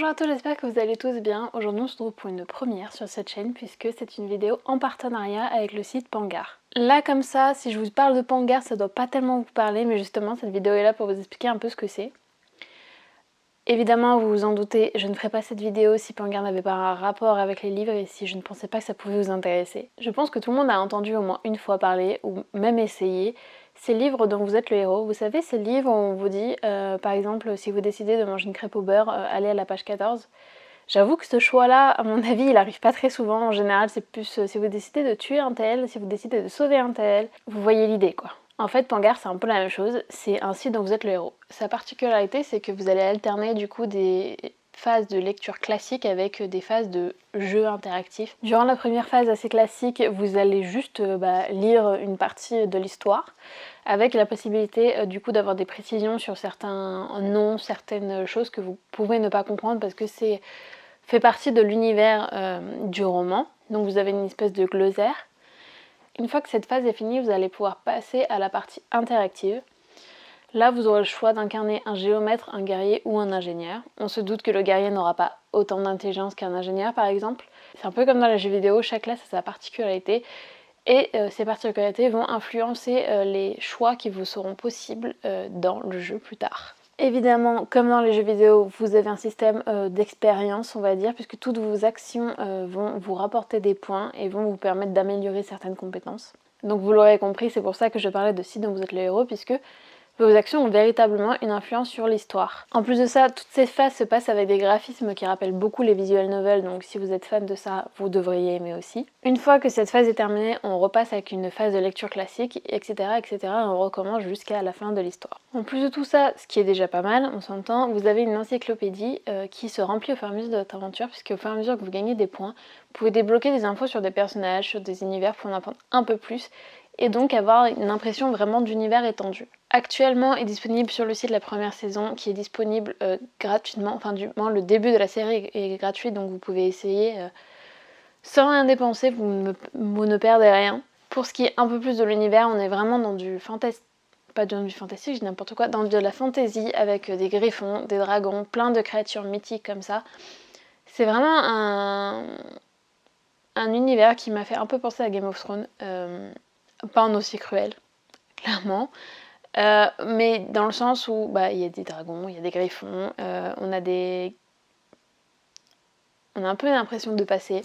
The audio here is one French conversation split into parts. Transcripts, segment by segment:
Bonjour à tous, j'espère que vous allez tous bien. Aujourd'hui on se retrouve pour une première sur cette chaîne puisque c'est une vidéo en partenariat avec le site Pangar. Là comme ça, si je vous parle de Pangar, ça doit pas tellement vous parler, mais justement cette vidéo est là pour vous expliquer un peu ce que c'est. Évidemment, vous vous en doutez, je ne ferai pas cette vidéo si Pangar n'avait pas un rapport avec les livres et si je ne pensais pas que ça pouvait vous intéresser. Je pense que tout le monde a entendu au moins une fois parler ou même essayé ces livres dont vous êtes le héros. Vous savez, ces livres où on vous dit, par exemple, si vous décidez de manger une crêpe au beurre, allez à la page 14. J'avoue que ce choix-là, à mon avis, il arrive pas très souvent. En général, c'est plus si vous décidez de tuer un tel, si vous décidez de sauver un tel, vous voyez l'idée quoi. En fait, Pangar, c'est un peu la même chose, c'est un site dont vous êtes le héros. Sa particularité, c'est que vous allez alterner du coup des phases de lecture classique avec des phases de jeu interactif. Durant la première phase assez classique, vous allez juste lire une partie de l'histoire, avec la possibilité du coup d'avoir des précisions sur certains noms, certaines choses que vous pouvez ne pas comprendre parce que c'est fait partie de l'univers du roman. Donc vous avez une espèce de glossaire. Une fois que cette phase est finie, vous allez pouvoir passer à la partie interactive. Là, vous aurez le choix d'incarner un géomètre, un guerrier ou un ingénieur. On se doute que le guerrier n'aura pas autant d'intelligence qu'un ingénieur, par exemple. C'est un peu comme dans les jeux vidéo, chaque classe a sa particularité. Et ces particularités vont influencer les choix qui vous seront possibles dans le jeu plus tard. Évidemment, comme dans les jeux vidéo, vous avez un système d'expérience, on va dire, puisque toutes vos actions vont vous rapporter des points et vont vous permettre d'améliorer certaines compétences. Donc vous l'aurez compris, c'est pour ça que je parlais de site dont vous êtes le héros, puisque vos actions ont véritablement une influence sur l'histoire. En plus de ça, toutes ces phases se passent avec des graphismes qui rappellent beaucoup les visual novels, donc si vous êtes fan de ça, vous devriez aimer aussi. Une fois que cette phase est terminée, on repasse avec une phase de lecture classique, etc. etc. et on recommence jusqu'à la fin de l'histoire. En plus de tout ça, ce qui est déjà pas mal, on s'entend, vous avez une encyclopédie qui se remplit au fur et à mesure de votre aventure, puisque au fur et à mesure que vous gagnez des points, vous pouvez débloquer des infos sur des personnages, sur des univers pour en apprendre un peu plus, et donc avoir une impression vraiment d'univers étendu. Actuellement est disponible sur le site la première saison qui est disponible gratuitement, enfin du moins le début de la série est gratuit donc vous pouvez essayer sans rien dépenser, vous ne perdez rien. Pour ce qui est un peu plus de l'univers, on est vraiment dans du fantastique, pas dans du fantastique, je dis n'importe quoi, dans de la fantasy avec des griffons, des dragons, plein de créatures mythiques comme ça. C'est vraiment un univers qui m'a fait un peu penser à Game of Thrones, pas en aussi cruel, clairement. Mais dans le sens où il y a des dragons, il y a des griffons, on a un peu l'impression de passer.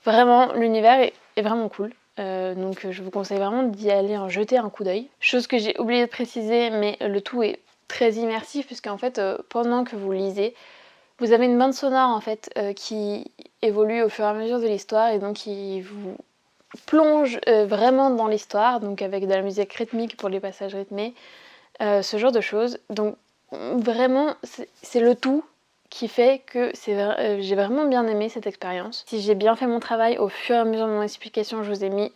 Vraiment, l'univers est vraiment cool. Donc je vous conseille vraiment d'y aller en jeter un coup d'œil. Chose que j'ai oublié de préciser, mais le tout est très immersif puisqu'en fait pendant que vous lisez, vous avez une bande sonore en fait qui évolue au fur et à mesure de l'histoire et donc qui vous plonge vraiment dans l'histoire, donc avec de la musique rythmique pour les passages rythmés, ce genre de choses. Donc vraiment, c'est le tout qui fait que j'ai vraiment bien aimé cette expérience. Si j'ai bien fait mon travail au fur et à mesure de mon explication, je vous ai mis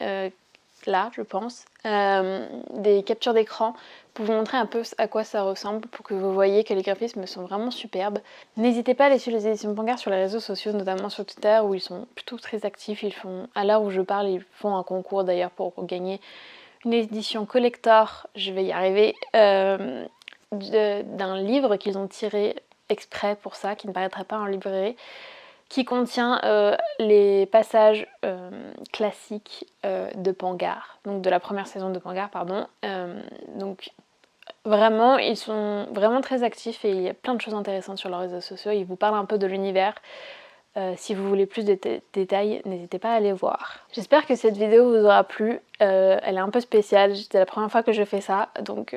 là, je pense, des captures d'écran pour vous montrer un peu à quoi ça ressemble, pour que vous voyez que les graphismes sont vraiment superbes. N'hésitez pas à aller suivre les éditions Pangar sur les réseaux sociaux, notamment sur Twitter, où ils sont plutôt très actifs. Ils font, à l'heure où je parle, ils font un concours d'ailleurs pour gagner une édition collector, je vais y arriver, d'un livre qu'ils ont tiré exprès pour ça, qui ne paraîtra pas en librairie, qui contient les passages classiques de Pangar, donc de la première saison de Pangar, pardon. Donc vraiment, ils sont vraiment très actifs et il y a plein de choses intéressantes sur leurs réseaux sociaux. Ils vous parlent un peu de l'univers. Si vous voulez plus de détails, n'hésitez pas à aller voir. J'espère que cette vidéo vous aura plu. Elle est un peu spéciale, c'est la première fois que je fais ça, donc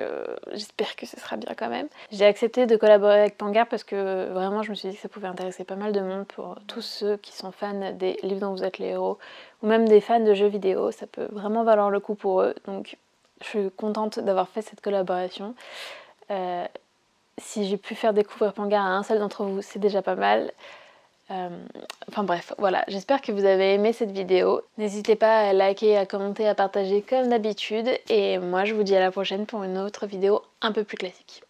j'espère que ce sera bien quand même. J'ai accepté de collaborer avec Pangar parce que vraiment je me suis dit que ça pouvait intéresser pas mal de monde pour tous ceux qui sont fans des livres dont vous êtes les héros, ou même des fans de jeux vidéo, ça peut vraiment valoir le coup pour eux, donc je suis contente d'avoir fait cette collaboration. Si j'ai pu faire découvrir Pangar à un seul d'entre vous, c'est déjà pas mal. Enfin bref, voilà, j'espère que vous avez aimé cette vidéo. N'hésitez pas à liker, à commenter, à partager comme d'habitude. Et moi je vous dis à la prochaine pour une autre vidéo un peu plus classique.